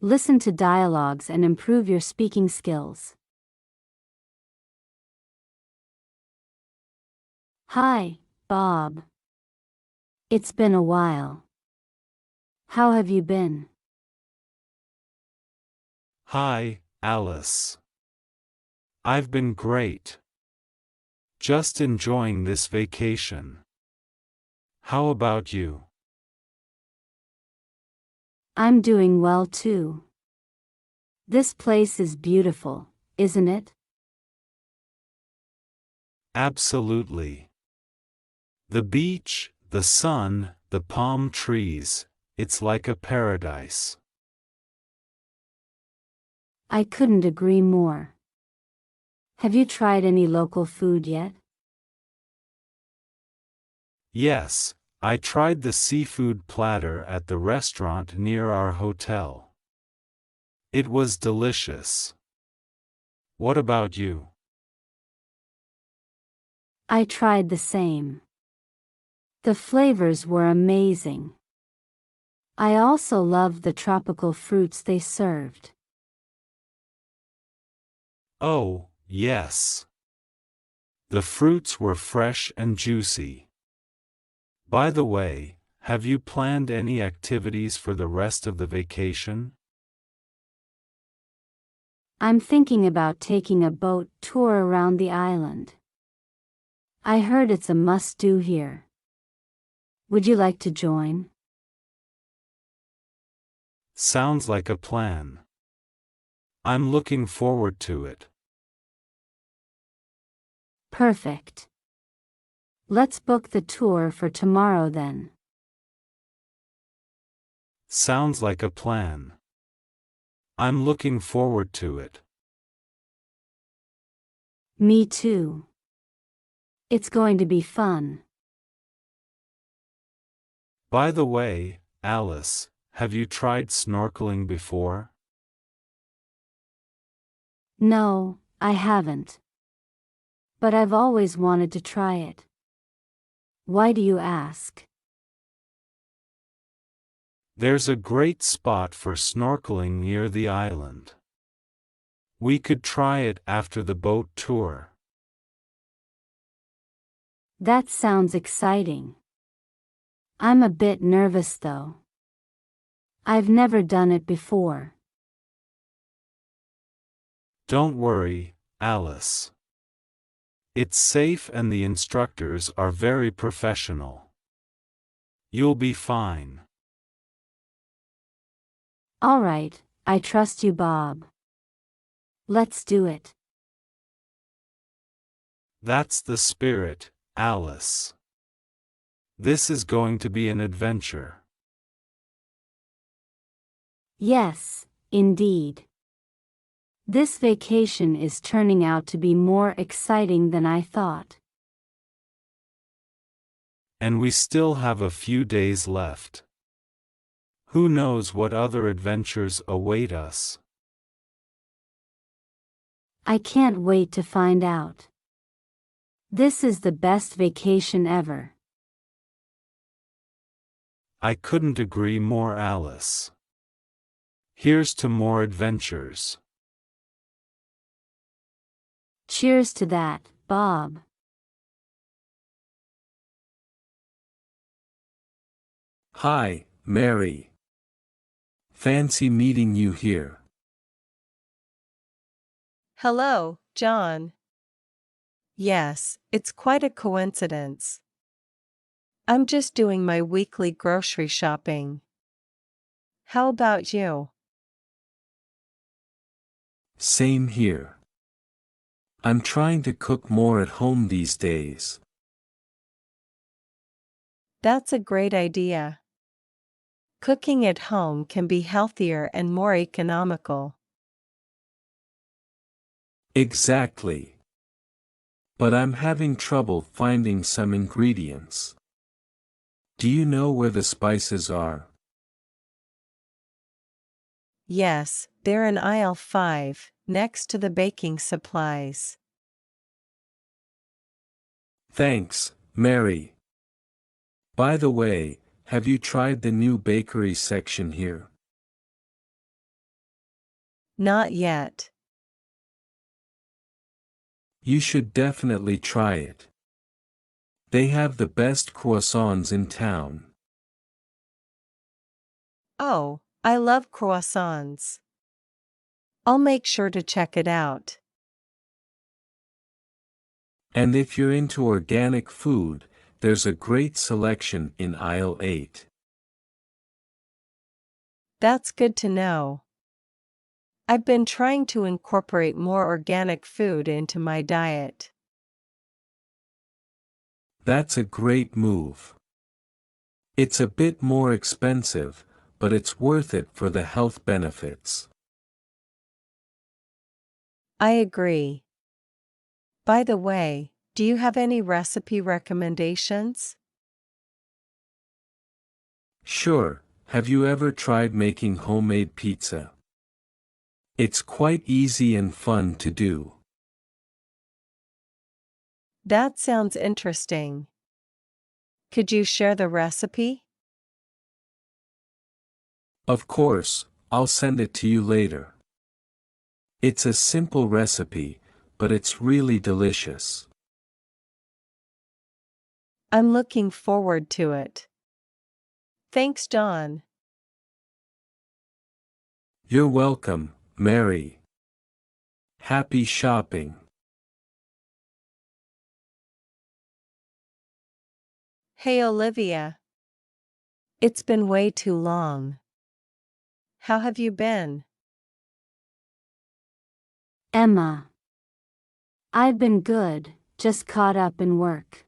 Listen to dialogues and improve your speaking skills. Hi, Bob. It's been a while. How have you been? Hi, Alice. I've been great. Just enjoying this vacation. How about you? I'm doing well too. This place is beautiful, isn't it? Absolutely. The beach, the sun, the palm trees, it's like a paradise. I couldn't agree more. Have you tried any local food yet? Yes, I tried the seafood platter at the restaurant near our hotel. It was delicious. What about you? I tried the same. The flavors were amazing. I also loved the tropical fruits they served. Oh, yes. The fruits were fresh and juicy. By the way, have you planned any activities for the rest of the vacation? I'm thinking about taking a boat tour around the island. I heard it's a must-do here. Would you like to join? Sounds like a plan. I'm looking forward to it. Perfect. Let's book the tour for tomorrow then. Sounds like a plan. I'm looking forward to it. Me too. It's going to be fun. By the way, Alice, have you tried snorkeling before? No, I haven't. But I've always wanted to try it. Why do you ask? There's a great spot for snorkeling near the island. We could try it after the boat tour. That sounds exciting. I'm a bit nervous though. I've never done it before. Don't worry, Alice. It's safe and the instructors are very professional. You'll be fine. All right, I trust you, Bob. Let's do it. That's the spirit, Alice. This is going to be an adventure. Yes, indeed. This vacation is turning out to be more exciting than I thought. And we still have a few days left. Who knows what other adventures await us? I can't wait to find out. This is the best vacation ever. I couldn't agree more, Alice. Here's to more adventures. Cheers to that, Bob. Hi, Mary. Fancy meeting you here. Hello, John. Yes, it's quite a coincidence. I'm just doing my weekly grocery shopping. How about you? Same here. I'm trying to cook more at home these days. That's a great idea. Cooking at home can be healthier and more economical. Exactly. But I'm having trouble finding some ingredients. Do you know where the spices are? Yes, they're in aisle 5, next to the baking supplies. Thanks, Mary. By the way, have you tried the new bakery section here? Not yet. You should definitely try it. They have the best croissants in town. Oh, I love croissants. I'll make sure to check it out. And if you're into organic food, there's a great selection in aisle 8. That's good to know. I've been trying to incorporate more organic food into my diet. That's a great move. It's a bit more expensive, but it's worth it for the health benefits. I agree. By the way, do you have any recipe recommendations? Sure, have you ever tried making homemade pizza? It's quite easy and fun to do. That sounds interesting. Could you share the recipe? Of course, I'll send it to you later. It's a simple recipe, but it's really delicious. I'm looking forward to it. Thanks, John. You're welcome, Mary. Happy shopping. Hey, Olivia. It's been way too long. How have you been? Emma. I've been good, just caught up in work.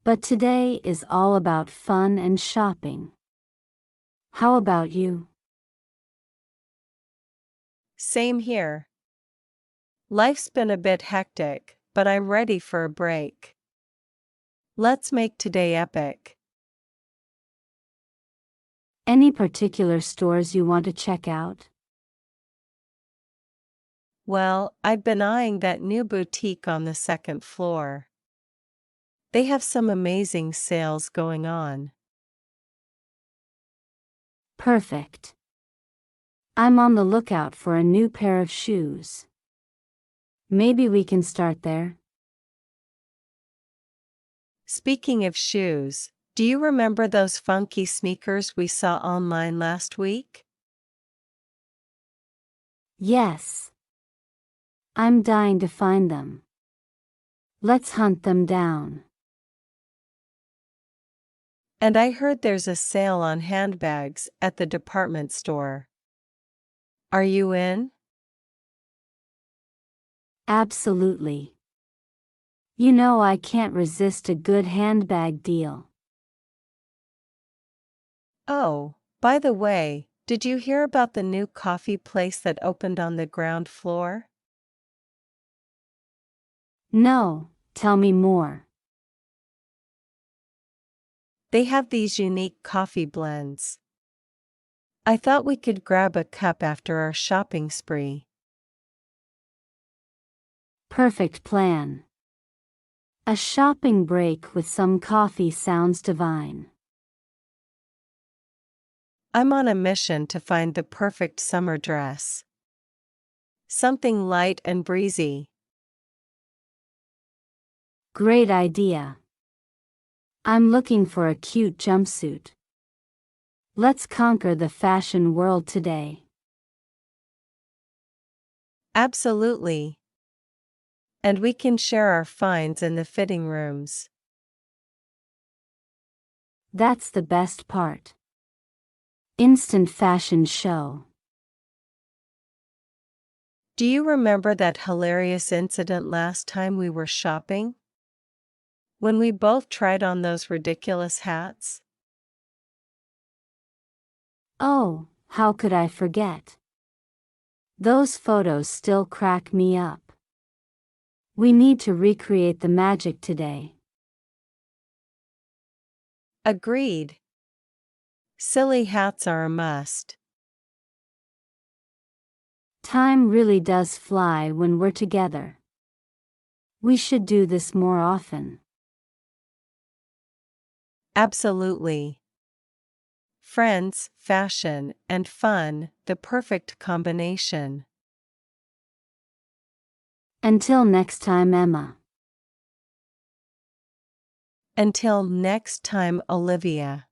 But today is all about fun and shopping. How about you? Same here. Life's been a bit hectic, but I'm ready for a break. Let's make today epic. Any particular stores you want to check out? Well, I've been eyeing that new boutique on the second floor. They have some amazing sales going on. Perfect. I'm on the lookout for a new pair of shoes. Maybe we can start there. Speaking of shoes, do you remember those funky sneakers we saw online last week? Yes. I'm dying to find them. Let's hunt them down. And I heard there's a sale on handbags at the department store. Are you in? Absolutely. You know I can't resist a good handbag deal. Oh, by the way, did you hear about the new coffee place that opened on the ground floor? No, tell me more. They have these unique coffee blends. I thought we could grab a cup after our shopping spree. Perfect plan. A shopping break with some coffee sounds divine. I'm on a mission to find the perfect summer dress. Something light and breezy. Great idea. I'm looking for a cute jumpsuit. Let's conquer the fashion world today. Absolutely. And we can share our finds in the fitting rooms. That's the best part. Instant fashion show. Do you remember that hilarious incident last time we were shopping? When we both tried on those ridiculous hats? Oh, how could I forget? Those photos still crack me up. We need to recreate the magic today. Agreed. Silly hats are a must. Time really does fly when we're together. We should do this more often. Absolutely. Friends, fashion, and fun, the perfect combination. Until next time, Emma. Until next time, Olivia.